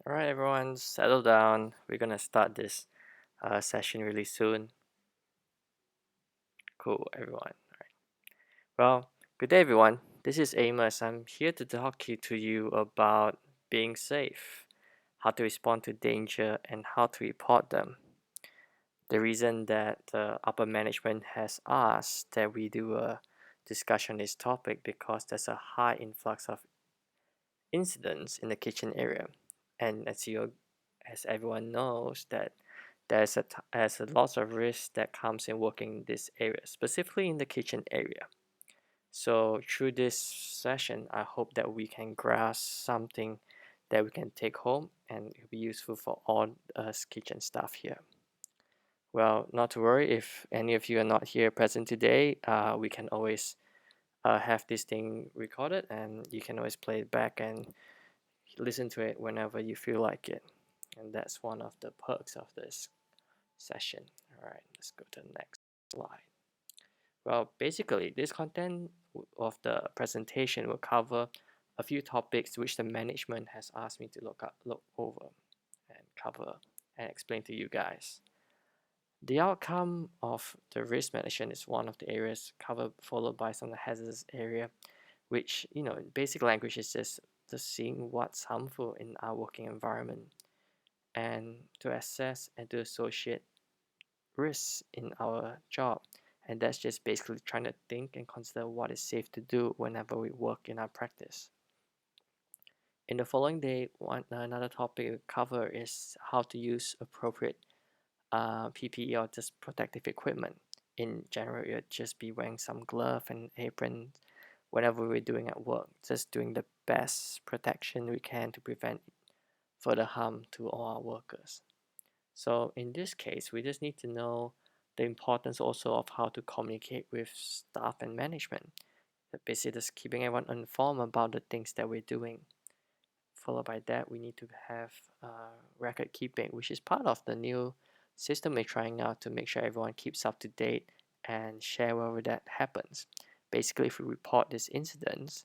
All right, everyone, settle down. We're gonna start this session really soon. Cool, everyone. All right. Well, good day, everyone. This is Amos. I'm here to to you about being safe, how to respond to danger, and how to report them. The reason that upper management has asked that we do a discussion on this topic because there's a high influx of incidents in the kitchen area, and as everyone knows that there's a lot of risk that comes in working in this area, specifically in the kitchen area. So through this session, I hope that we can grasp something that we can take home and it'll be useful for all us kitchen staff here. Well, not to worry if any of you are not here present today. We can always have this thing recorded, and you can always play it back and listen to it whenever you feel like it. And that's one of the perks of this session. All right, let's go to the next slide. Well, basically, this content of the presentation will cover a few topics which the management has asked me to look over and cover and explain to you guys. The outcome of the risk management is one of the areas covered, followed by some of the hazardous area, which in basic language is just seeing what's harmful in our working environment and to assess and to associate risks in our job. And that's just basically trying to think and consider what is safe to do whenever we work in our practice. In the following day, another topic we cover is how to use appropriate PPE or just protective equipment. In general, you'll just be wearing some glove and apron whenever we're doing at work, just doing the best protection we can to prevent further harm to all our workers. So in this case, we just need to know the importance also of how to communicate with staff and management. Basically, just keeping everyone informed about the things that we're doing. Followed by that, we need to have record keeping, which is part of the new system we're trying out to make sure everyone keeps up to date and share wherever that happens. Basically, if we report these incidents,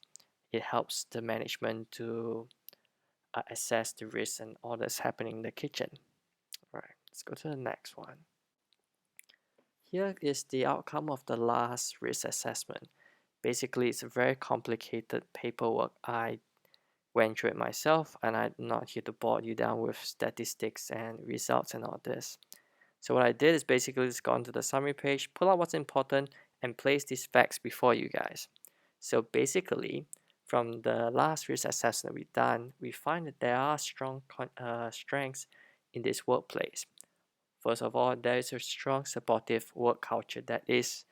it helps the management to assess the risks and all that's happening in the kitchen. All right, let's go to the next one. Here is the outcome of the last risk assessment. Basically, it's a very complicated paperwork. I went through it myself, and I'm not here to bore you down with statistics and results and all this. So what I did is basically just go onto the summary page, pull out what's important, and place these facts before you guys. So basically, from the last risk assessment we've done, we find that there are strong strengths in this workplace. First of all, there is a strong supportive work culture that is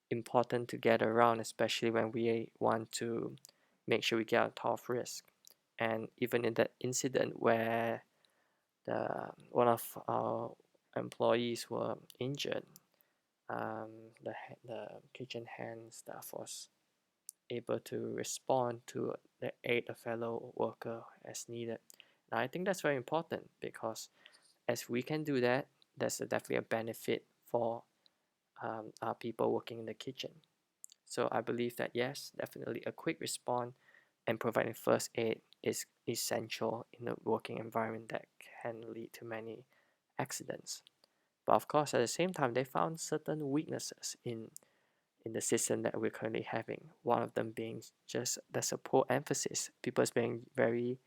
important to get around, especially when we want to make sure we get on top of risk. And even in that incident where one of our employees were injured, um, the kitchen hand staff was able to respond to the aid a fellow worker as needed. Now, I think that's very important because as we can do that, that's definitely a benefit for our people working in the kitchen. So I believe that yes, definitely a quick response and providing first aid is essential in a working environment that can lead to many accidents. But of course, at the same time, they found certain weaknesses in the system that we're currently having. One of them being just there's a poor emphasis. People is being very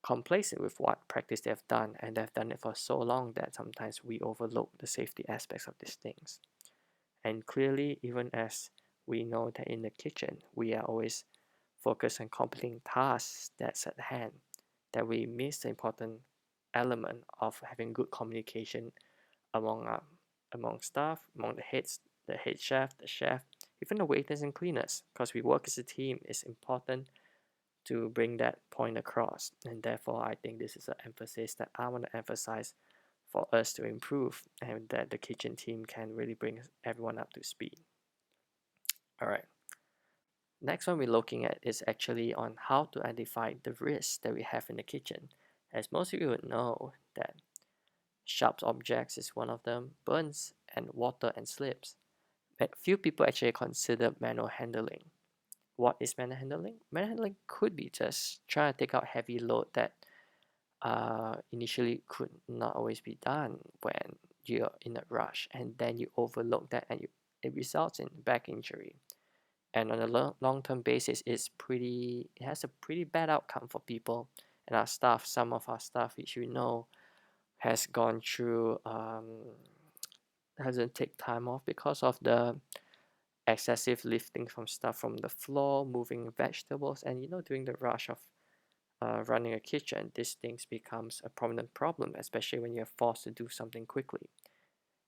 complacent with what practice they've done, and they've done it for so long that sometimes we overlook the safety aspects of these things. And clearly, even as we know that in the kitchen, we are always focused on completing tasks that's at hand, that we miss the important element of having good communication among among staff, among the head chef, the chef, even the waiters and cleaners, because we work as a team. It's important to bring that point across, and therefore I think this is an emphasis that I want to emphasize for us to improve, and that the kitchen team can really bring everyone up to speed. All right. Next one we're looking at is actually on how to identify the risks that we have in the kitchen. As most of you would know that sharp objects is one of them, burns and water and slips. But few people actually consider manual handling. What is manual handling? Manual handling could be just trying to take out heavy load that initially could not always be done when you're in a rush, and then you overlook that, and it results in back injury. And on a long-term basis, it has a pretty bad outcome for people and our staff. Some of our staff, which we know, has gone through hasn't take time off because of the excessive lifting from stuff from the floor, moving vegetables, and during the rush of running a kitchen, these things becomes a prominent problem, especially when you're forced to do something quickly.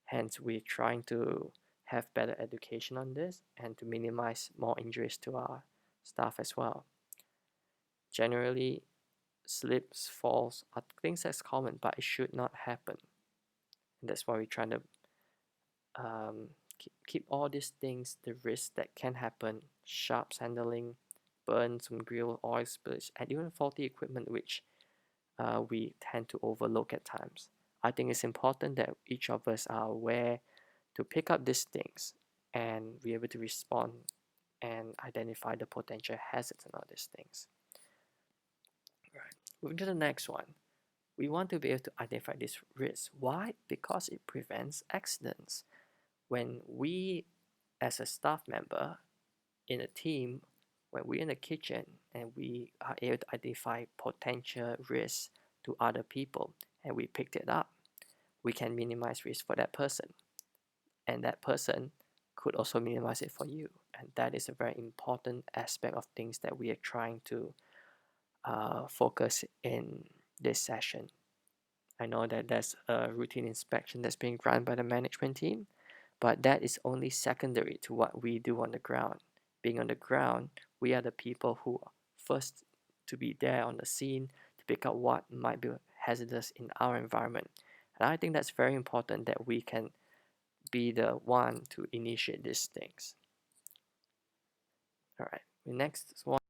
Hence, we're trying to have better education on this and to minimize more injuries to our staff as well. Generally, slips, falls are things that's common, but it should not happen. And that's why we're trying to keep all these things, the risks that can happen, sharps handling, burns from grill, oil spillage, and even faulty equipment, which we tend to overlook at times. I think it's important that each of us are aware to pick up these things and be able to respond and identify the potential hazards and all these things. Right. Moving to the next one. We want to be able to identify this risk. Why? Because it prevents accidents. When we, as a staff member in a team, when we're in the kitchen and we are able to identify potential risks to other people and we picked it up, we can minimize risk for that person. And that person could also minimize it for you. And that is a very important aspect of things that we are trying to focus in this session. I know that there's a routine inspection that's being run by the management team, but that is only secondary to what we do on the ground. Being on the ground, we are the people who are first to be there on the scene to pick up what might be hazardous in our environment. And I think that's very important that we can be the one to initiate these things. All right, the next one.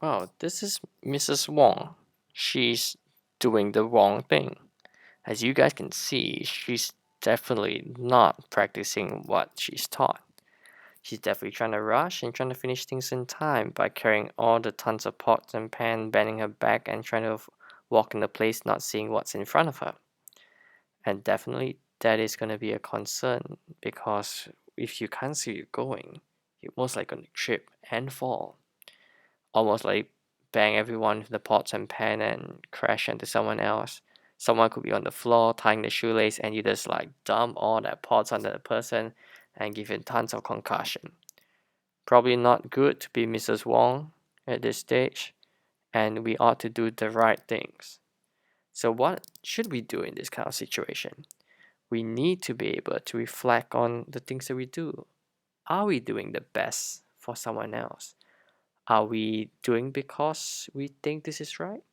Oh, this is Mrs. Wong. She's doing the wrong thing. As you guys can see, she's definitely not practicing what she's taught. She's definitely trying to rush and trying to finish things in time by carrying all the tons of pots and pans, bending her back and trying to walk in the place, not seeing what's in front of her. And definitely that is going to be a concern, because if you can't see you're going, you're most likely going to trip and fall. Almost like bang everyone with the pots and pan and crash into someone else. Someone could be on the floor tying the shoelace and you just like dump all that pots under the person and give him tons of concussion. Probably not good to be Mrs. Wong at this stage, and we ought to do the right things. So what should we do in this kind of situation? We need to be able to reflect on the things that we do. Are we doing the best for someone else? Are we doing because we think this is right?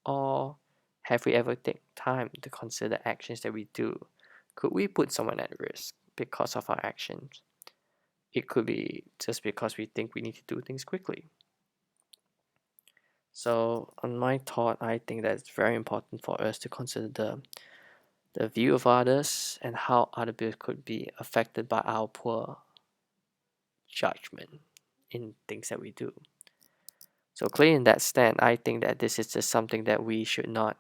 Or have we ever taken time to consider actions that we do? Could we put someone at risk because of our actions? It could be just because we think we need to do things quickly. So on my thought, I think that it's very important for us to consider the view of others and how other people could be affected by our poor judgment in things that we do. So clearly in that stand, I think that this is just something that we should not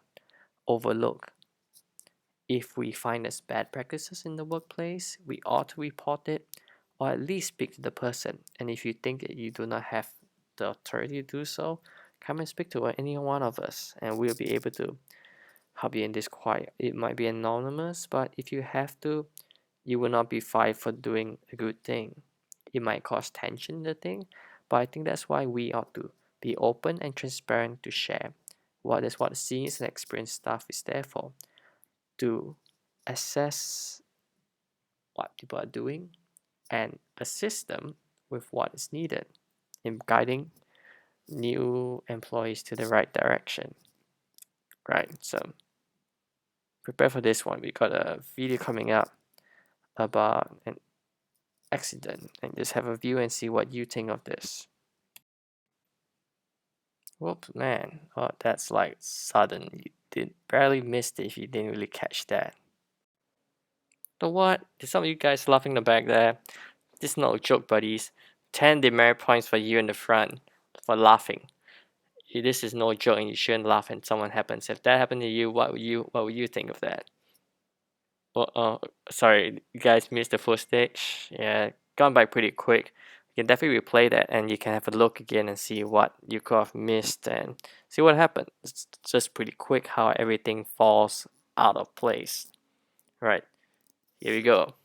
overlook. If we find there's bad practices in the workplace, we ought to report it or at least speak to the person. And if you think that you do not have the authority to do so, come and speak to any one of us and we'll be able to help you in this quiet. It might be anonymous, but if you have to, you will not be fired for doing a good thing. It might cause tension in the thing, but I think that's why we ought to be open and transparent to share what is what seniors and experienced staff is there for, to assess what people are doing and assist them with what is needed in guiding new employees to the right direction. Right, so prepare for this one. We got a video coming up about an accident, and just have a view and see what you think of this. Whoops, man. Oh, that's like sudden. You did barely missed it if you didn't really catch that. So what? Did some of you guys laughing in the back there? This is not a joke, buddies. 10 demerit points for you in the front for laughing. This is no joke, and you shouldn't laugh when someone happens. If that happened to you, what would you think of that? Well, sorry, you guys missed the full stage. Yeah, gone by pretty quick. You can definitely replay that, and you can have a look again and see what you could have missed and see what happened. It's just pretty quick how everything falls out of place. Right, here we go.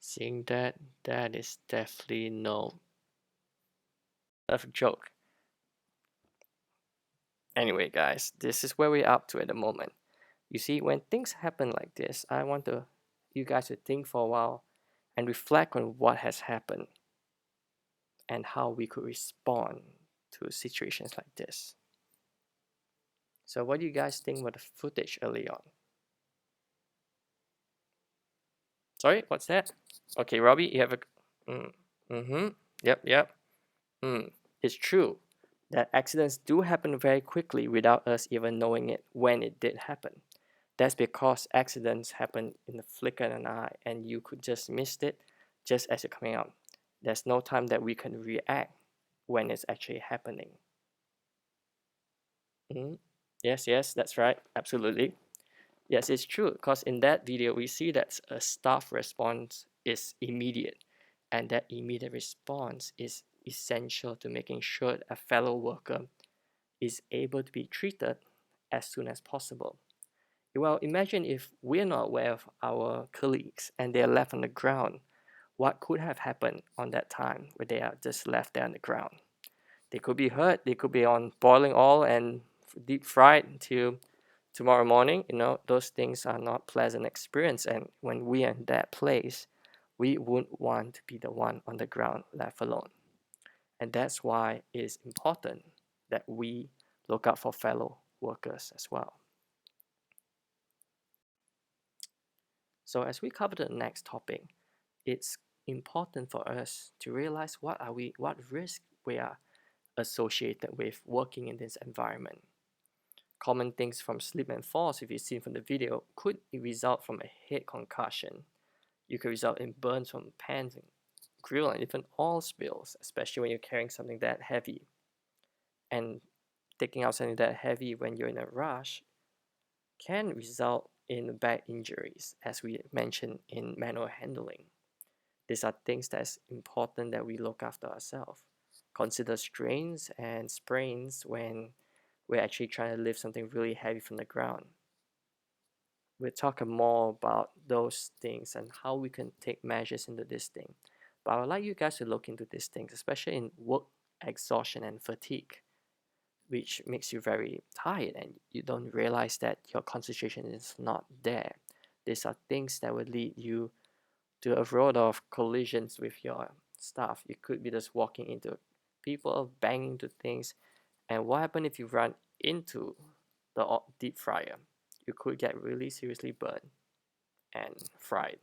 Seeing that, that is definitely no of a joke. Anyway, guys, this is where we're up to at the moment. You see, when things happen like this, I want you guys to think for a while and reflect on what has happened and how we could respond to situations like this. So, what do you guys think about the footage early on? Sorry, what's that? Okay, Robbie, you have a. Mm-hmm. Yep. It's true that accidents do happen very quickly without us even knowing it when it did happen. That's because accidents happen in the flicker of an eye and you could just miss it just as you're coming out. There's no time that we can react when it's actually happening. Mhm. Yes, that's right. Absolutely. Yes, it's true because in that video we see that a staff response is immediate, and that immediate response is essential to making sure a fellow worker is able to be treated as soon as possible. Well, imagine if we're not aware of our colleagues and they're left on the ground. What could have happened on that time where they are just left there on the ground? They could be hurt, they could be on boiling oil and deep fried until tomorrow morning. Those things are not pleasant experience, and when we are in that place, we wouldn't want to be the one on the ground left alone. And that's why it's important that we look out for fellow workers as well. So as we cover the next topic, it's important for us to realize what risk we are associated with working in this environment. Common things from slip and falls, if you've seen from the video, could result from a head concussion. You could result in burns from pans and grill and even oil spills, especially when you're carrying something that heavy. And taking out something that heavy when you're in a rush can result in back injuries, as we mentioned in manual handling. These are things that's important that we look after ourselves. Consider strains and sprains when we're actually trying to lift something really heavy from the ground. We'll talk more about those things and how we can take measures into this thing. But I would like you guys to look into these things, especially in work exhaustion and fatigue, which makes you very tired and you don't realize that your concentration is not there. These are things that will lead you to a road of collisions with your staff. You could be just walking into people, banging into things, and what happens if you run into the deep fryer? You could get really seriously burned and fried.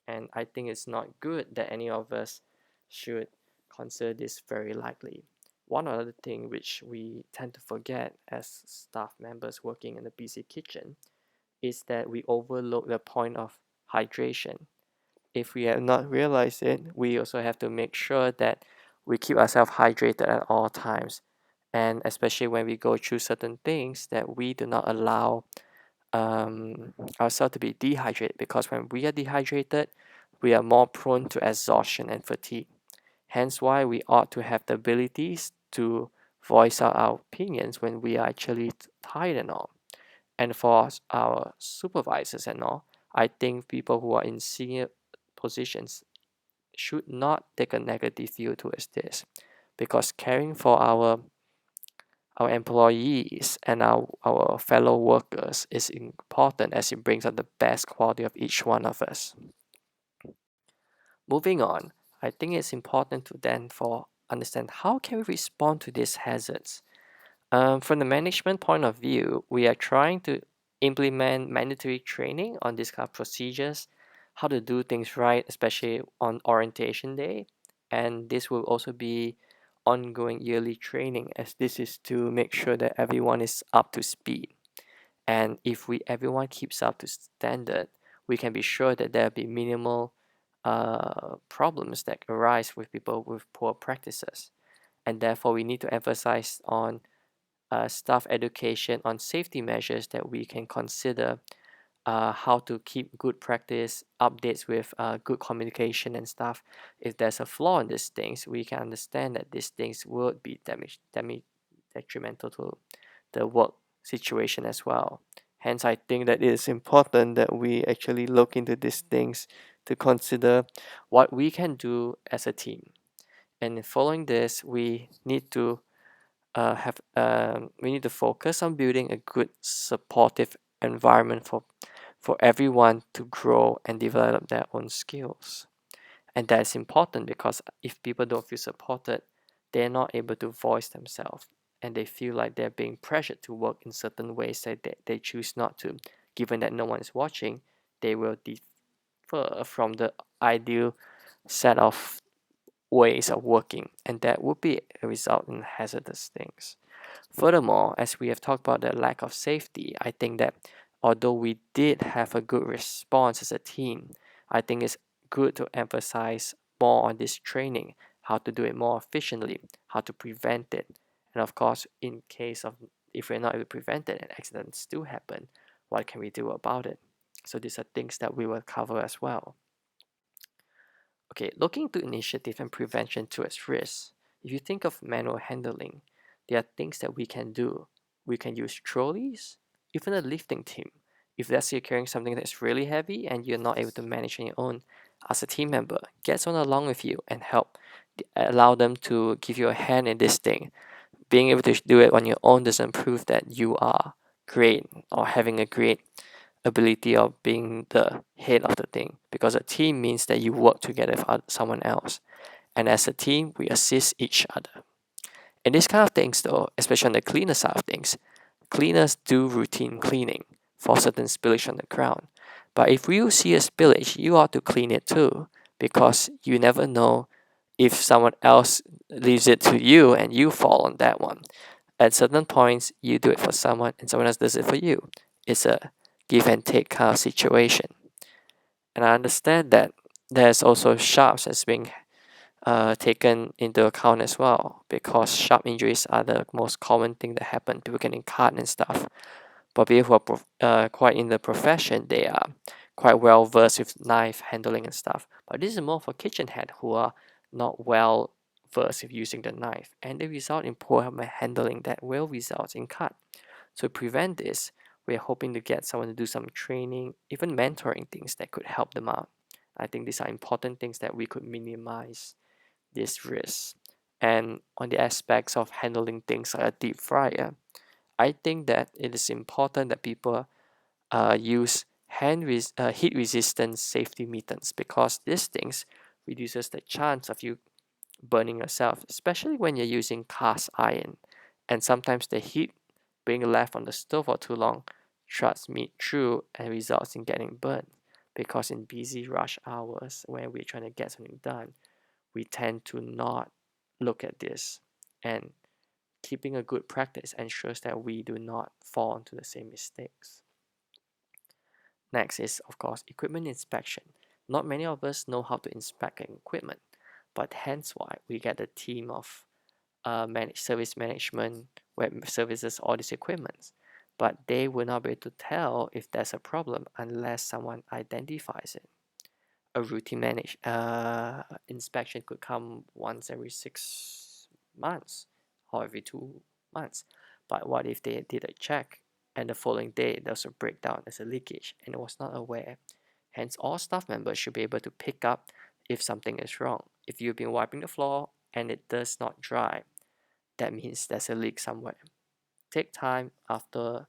And I think it's not good that any of us should consider this very lightly. One other thing which we tend to forget as staff members working in the busy kitchen is that we overlook the point of hydration. If we have not realized it, we also have to make sure that we keep ourselves hydrated at all times. And especially when we go through certain things, that we do not allow ourselves to be dehydrated, because when we are dehydrated, we are more prone to exhaustion and fatigue. Hence why we ought to have the abilities to voice out our opinions when we are actually tired and all. And for our supervisors and all, I think people who are in senior positions should not take a negative view towards this, because caring for our employees and our fellow workers is important, as it brings out the best quality of each one of us. Moving on, I think it's important to then for understand how can we respond to these hazards. From the management point of view, we are trying to implement mandatory training on these kind of procedures, how to do things right, especially on orientation day. And this will also be ongoing yearly training, as this is to make sure that everyone is up to speed. And if everyone keeps up to standard, we can be sure that there'll be minimal problems that arise with people with poor practices. And therefore, we need to emphasize on staff education on safety measures that we can consider, how to keep good practice, updates with good communication and stuff. If there's a flaw in these things, we can understand that these things would be detrimental to the work situation as well. Hence, I think that it is important that we actually look into these things to consider what we can do as a team. And following this, we need to focus on building a good supportive environment for everyone to grow and develop their own skills. And that's important because if people don't feel supported, they're not able to voice themselves and they feel like they're being pressured to work in certain ways that they choose not to. Given that no one is watching, they will differ from the ideal set of ways of working, and that would be a result in hazardous things. Furthermore, as we have talked about the lack of safety, I think that although we did have a good response as a team, I think it's good to emphasize more on this training, how to do it more efficiently, how to prevent it. And of course, in case of if we're not able to prevent it and accidents do happen, what can we do about it? So these are things that we will cover as well. Okay, looking to initiative and prevention towards risk. If you think of manual handling, there are things that we can do. We can use trolleys, even a lifting team. If let's say you're carrying something that's really heavy and you're not able to manage on your own, as a team member, get someone along with you and help. Allow them to give you a hand in this thing. Being able to do it on your own doesn't prove that you are great or having a great ability of being the head of the thing, because a team means that you work together with someone else, and as a team we assist each other. And these kind of things though, especially on the cleaner side of things, cleaners do routine cleaning for certain spillage on the ground, but if you see a spillage you ought to clean it too, because you never know if someone else leaves it to you and you fall on that one. At certain points you do it for someone and someone else does it for you. It's a give and take kind of situation. And I understand that there's also sharps as being taken into account as well, because sharp injuries are the most common thing that happen. People getting cut and stuff. But people who are quite in the profession, they are quite well versed with knife handling and stuff. But this is more for kitchen hand who are not well versed with using the knife, and they result in poor handling that will result in cut. To prevent this, we're hoping to get someone to do some training, even mentoring things that could help them out. I think these are important things that we could minimize this risk. And on the aspects of handling things like a deep fryer, I think that it is important that people use heat resistant safety mittens, because these things reduces the chance of you burning yourself, especially when you're using cast iron. And sometimes the heat being left on the stove for too long shuts meat through and results in getting burnt. Because in busy rush hours when we're trying to get something done, we tend to not look at this. And keeping a good practice ensures that we do not fall into the same mistakes. Next is, of course, equipment inspection. Not many of us know how to inspect an equipment, but hence why we get a team of service management, web services, all these equipments. But they will not be able to tell if there's a problem unless someone identifies it. A routine inspection could come once every 6 months or every 2 months. But what if they did a check and the following day there's a breakdown, there's a leakage, and it was not aware? Hence, all staff members should be able to pick up if something is wrong. If you've been wiping the floor and it does not dry, that means there's a leak somewhere. Take time after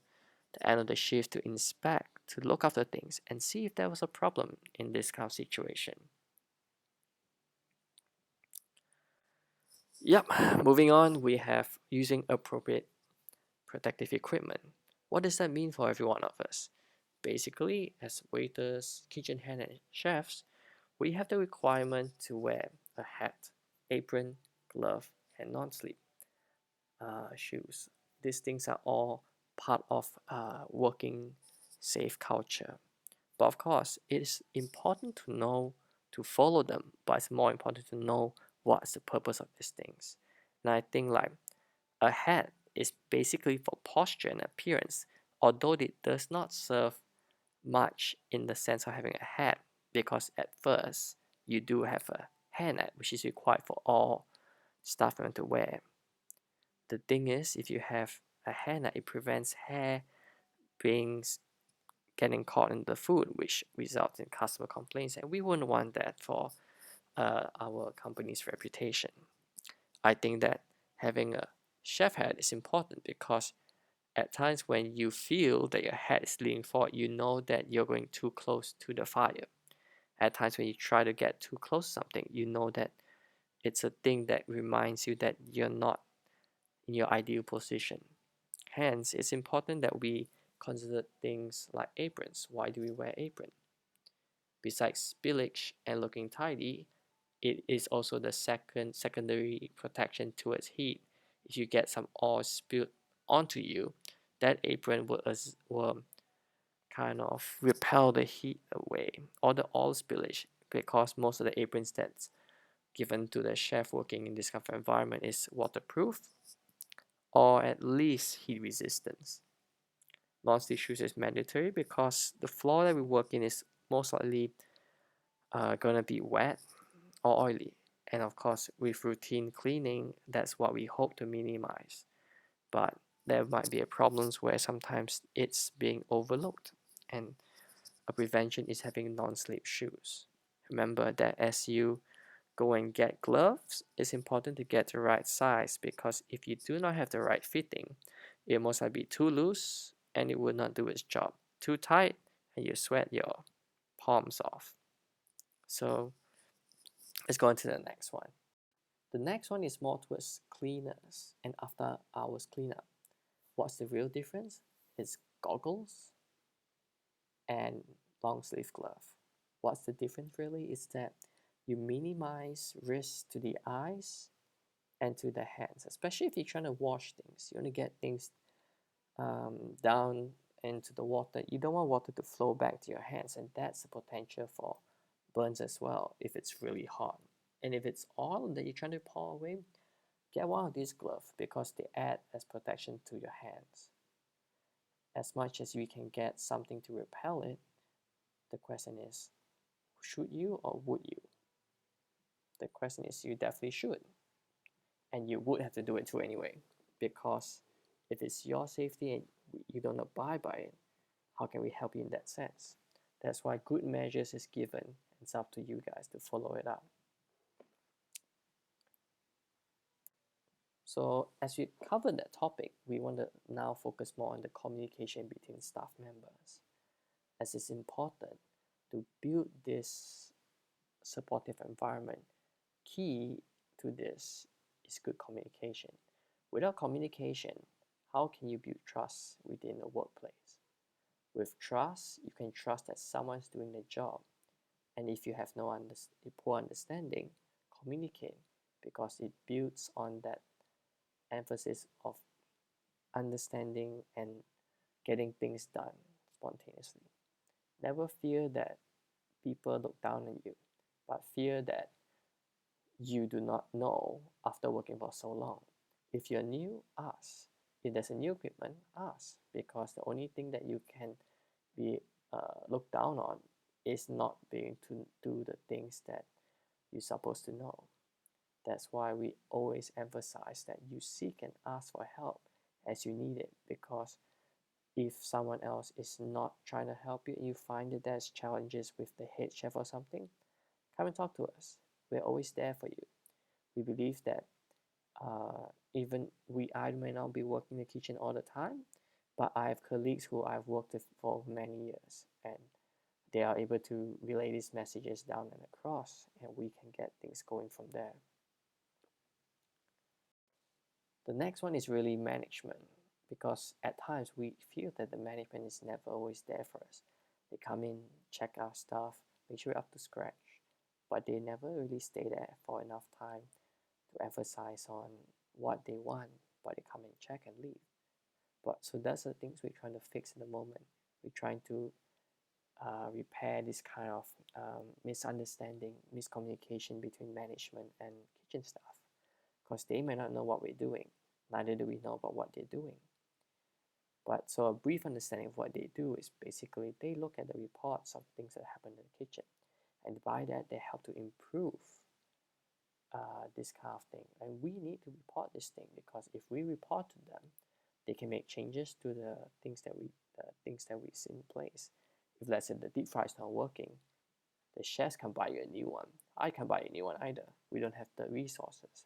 the end of the shift to inspect, to look after things and see if there was a problem in this kind of situation. Yep, moving on, we have using appropriate protective equipment. What does that mean for every one of us? Basically, as waiters, kitchen hand, and chefs, we have the requirement to wear a hat, apron, glove, and non-slip shoes. These things are all part of working safe culture. But of course, it is important to know to follow them, but it's more important to know what's the purpose of these things. And I think like a hat is basically for posture and appearance, although it does not serve much in the sense of having a hat, because at first you do have a hairnet, which is required for all staff members to wear. The thing is, if you have a hairnet, it prevents hair being getting caught in the food, which results in customer complaints, and we wouldn't want that for our company's reputation. I think that having a chef hat is important because at times when you feel that your hat is leaning forward, you know that you're going too close to the fire. At times when you try to get too close to something, you know that it's a thing that reminds you that you're not in your ideal position. Hence, it's important that we consider things like aprons. Why do we wear apron? Besides spillage and looking tidy, it is also the secondary protection towards heat. If you get some oil spilled onto you, that apron will kind of repel the heat away or the oil spillage, because most of the aprons that's given to the chef working in this kind of environment is waterproof or at least heat resistance. Non-slip shoes is mandatory because the floor that we work in is most likely gonna be wet or oily, and of course with routine cleaning, that's what we hope to minimize. But there might be a problems where sometimes it's being overlooked, and a prevention is having non-slip shoes. Remember that as you go and get gloves, it's important to get the right size, because if you do not have the right fitting, it most likely be too loose and it will not do its job. Too tight and you sweat your palms off. So let's go on to the next one. The next one is more towards cleaners and after hours cleanup. What's the real difference? It's goggles and long sleeve glove. What's the difference really is that you minimize risk to the eyes and to the hands, especially if you're trying to wash things. You want to get things down into the water. You don't want water to flow back to your hands, and that's the potential for burns as well if it's really hot. And if it's oil that you're trying to pour away, get one of these gloves because they add as protection to your hands. As much as you can get something to repel it, the question is, should you or would you? The question is, you definitely should. And you would have to do it too anyway, because if it's your safety and you don't abide by it, how can we help you in that sense? That's why good measures is given. It's up to you guys to follow it up. So as we covered that topic, we want to now focus more on the communication between staff members, as it's important to build this supportive environment. Key to this is good communication. Without communication, how can you build trust within a workplace? With trust, you can trust that someone's doing their job. And if you have poor understanding, communicate, because it builds on that emphasis of understanding and getting things done spontaneously. Never fear that people look down on you, but fear that you do not know after working for so long. If you're new, ask. If there's a new equipment, ask, because the only thing that you can be looked down on is not being to do the things that you're supposed to know. That's why we always emphasize that you seek and ask for help as you need it, because if someone else is not trying to help you and you find that there's challenges with the head chef or something, come and talk to us. We're always there for you. We believe that even I may not be working in the kitchen all the time, but I have colleagues who I've worked with for many years, and they are able to relay these messages down and across, and we can get things going from there. The next one is really management, because at times we feel that the management is never always there for us. They come in, check our stuff, make sure we're up to scratch, but they never really stay there for enough time to emphasize on what they want, but they come and check and leave. But so that's the things we're trying to fix in the moment. We're trying to repair this kind of misunderstanding, miscommunication between management and kitchen staff, because they may not know what we're doing, neither do we know about what they're doing. But so a brief understanding of what they do is basically they look at the reports of things that happen in the kitchen, and by that they help to improve this kind of thing. And we need to report this thing, because if we report to them, they can make changes to the things that we see in place. If let's say the deep fryer is not working, the chefs can buy you a new one. I can't buy a new one either. We don't have the resources.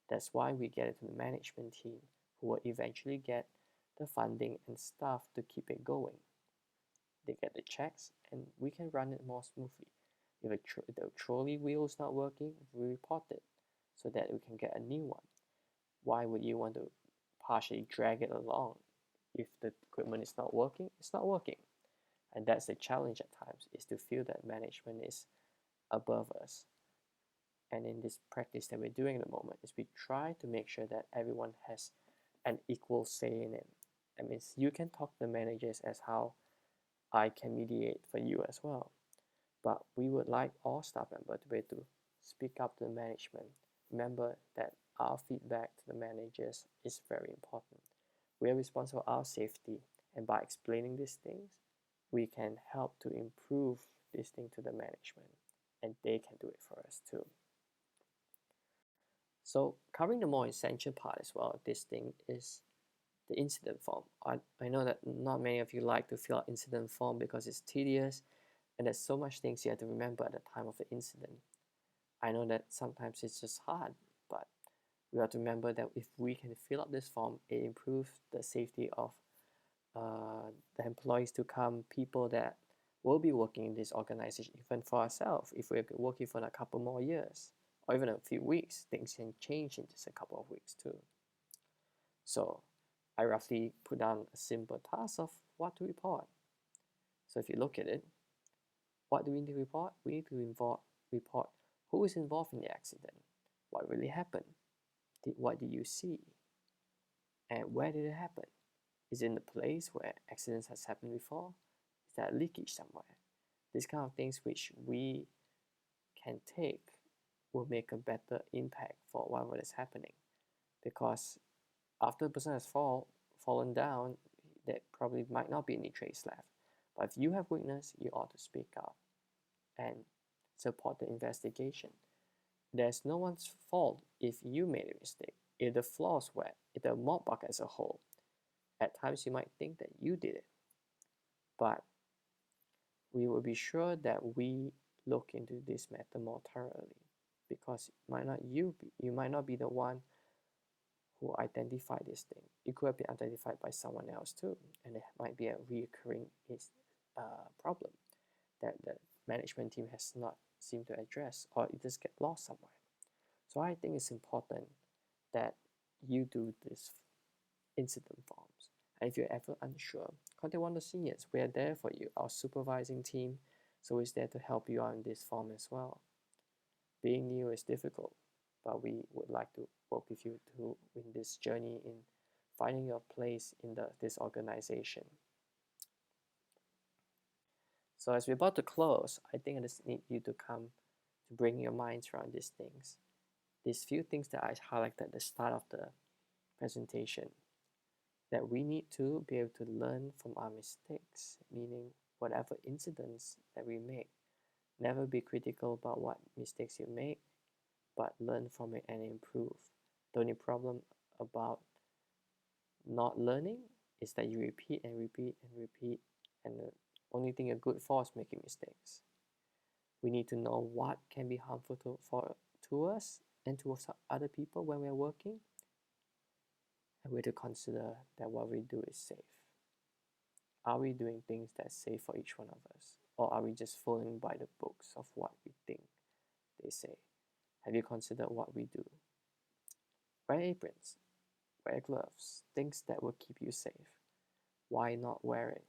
That's why we get it to the management team, who will eventually get the funding and staff to keep it going. They get the checks, and we can run it more smoothly. If the trolley wheel is not working, we report it so that we can get a new one. Why would you want to partially drag it along? If the equipment is not working, it's not working. And that's the challenge at times, is to feel that management is above us. And in this practice that we're doing at the moment, is we try to make sure that everyone has an equal say in it. That means you can talk to the managers as how I can mediate for you as well. But we would like all staff members to be able to speak up to the management. Remember that our feedback to the managers is very important. We are responsible for our safety, and by explaining these things, we can help to improve this thing to the management, and they can do it for us too. So covering the more essential part as well, this thing is the incident form. I know that not many of you like to fill out incident form because it's tedious, and there's so much things you have to remember at the time of the incident. I know that sometimes it's just hard, but we have to remember that if we can fill up this form, it improves the safety of the employees to come, people that will be working in this organization, even for ourselves. If we're working for a couple more years or even a few weeks, things can change in just a couple of weeks too. So I roughly put down a simple task of what to report. So if you look at it, what do we need to report? We need to report who is involved in the accident, what really happened, what did you see, and where did it happen? Is it in the place where accidents has happened before? Is there a leakage somewhere? These kind of things which we can take will make a better impact for whatever is happening. Because after the person has fallen down, there probably might not be any trace left. But if you have witness, you ought to speak up and support the investigation. There's no one's fault if you made a mistake. If the floor is wet, if the mop bucket is a hole, at times you might think that you did it. But we will be sure that we look into this matter more thoroughly, because you might not be the one who identified this thing. It could have been identified by someone else too, and it might be a recurring problem that the management team has not seemed to address, or it just get lost somewhere. So I think it's important that you do this incident forms. And if you're ever unsure, contact one of the seniors. We are there for you. Our supervising team is always there to help you out in this form as well. Being new is difficult, but we would like to work with you too in this journey in finding your place in this organization. So as we're about to close, I think I just need you to come to bring your minds around these things. These few things that I highlighted at the start of the presentation, that we need to be able to learn from our mistakes, meaning whatever incidents that we make, never be critical about what mistakes you make, but learn from it and improve. The only problem about not learning is that you repeat and repeat and repeat, and the only thing you're good for is making mistakes. We need to know what can be harmful to us and to other people when we're working, and we have to consider that what we do is safe. Are we doing things that's safe for each one of us, or are we just following by the books of what we think they say? Have you considered what we do? Wear aprons, wear gloves, things that will keep you safe. Why not wear it?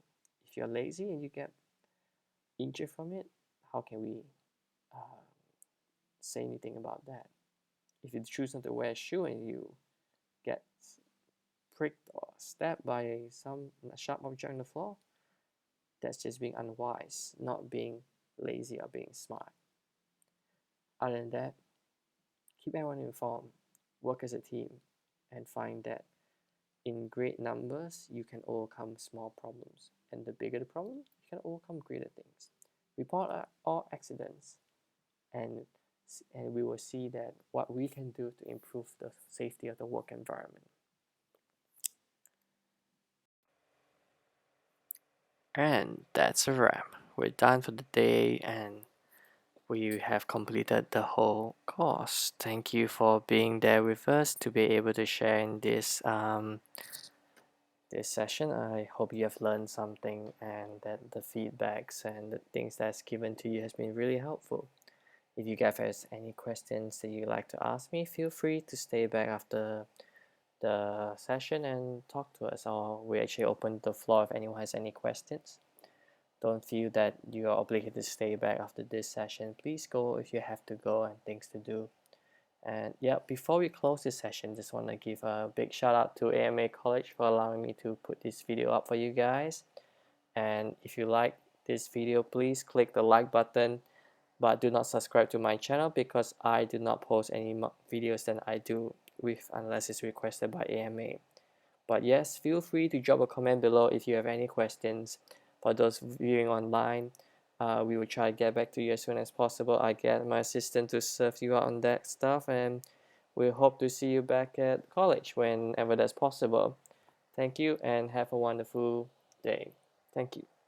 If you're lazy and you get injured from it, how can we say anything about that? If you choose not to wear a shoe and you get pricked or stabbed by some sharp object on the floor, That's just being unwise, not being lazy or being smart. Other than that, keep everyone informed, work as a team, and find that in great numbers, you can overcome small problems. And the bigger the problem, you can overcome greater things. Report all accidents, and, and we will see that what we can do to improve the safety of the work environment. And that's a wrap. We're done for the day and we have completed the whole course. Thank you for being there with us to be able to share in this session. I hope you have learned something and that the feedbacks and the things that's given to you has been really helpful. If you guys have any questions that you'd like to ask me, feel free to stay back after the session and talk to us, or we actually open the floor if anyone has any questions. Don't feel that you are obligated to stay back after this session. Please go if you have to go and things to do. And yeah, before we close this session, just want to give a big shout out to AMA College for allowing me to put this video up for you guys. And if you like this video, please click the like button, but do not subscribe to my channel because I do not post any videos that I do with unless it's requested by AMA. But yes, feel free to drop a comment below if you have any questions. For those viewing online, we will try to get back to you as soon as possible. I get my assistant to serve you out on that stuff, and we hope to see you back at college whenever that's possible. Thank you and have a wonderful day. Thank you.